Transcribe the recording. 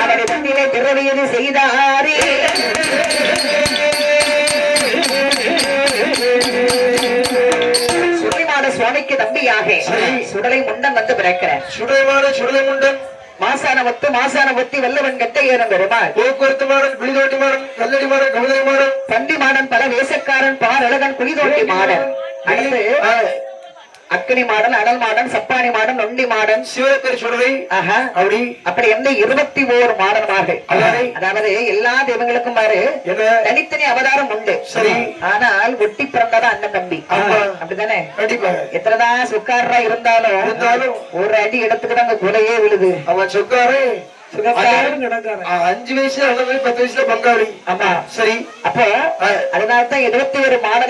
அவரை தன்னிலை பிறவியது செய்தாரே சுடலைமாட சுவாமிக்கு தம்பியாக சுடலை முண்டன் வந்து பிறக்கிறார். சுடலை முண்டன் மாசான ஒத்தி வல்லவன் கட்ட ஏறும் பெருமாள் போக்குவரத்து மாடன் குளிதோட்டி மாடன் கல்லடி மாடன் கவிதை மாடன் தண்டி மாடன் பல வேசக்காரன் பாரழகன் குளிதோட்டி மாடன் அடுத்து அக்கினி மாடன் அனல் மாடன் சப்பானி மாடன் நொண்டி மாடன் சிவரத்தர் சுடலை அப்படி எந்த 21 மாடன்மார்கள். அதாவது எல்லா தெய்வங்களுக்கும் பாரு தனித்தனி அவதாரம் உண்டு. சரி, ஆனால் ஒட்டி பிறந்தாதான் அண்ணன் தம்பி. அப்படித்தானே? எத்தனைதான் சொக்காரா இருந்தாலும் ஒரு அடி இடத்துக்கு அங்க குலையே விழுது. அவன் சொக்காரு 5 வயசுல 10 வயசுல பங்காளி. ஆமா, சரி. அப்போ அதனால்தான் 21 மாடன்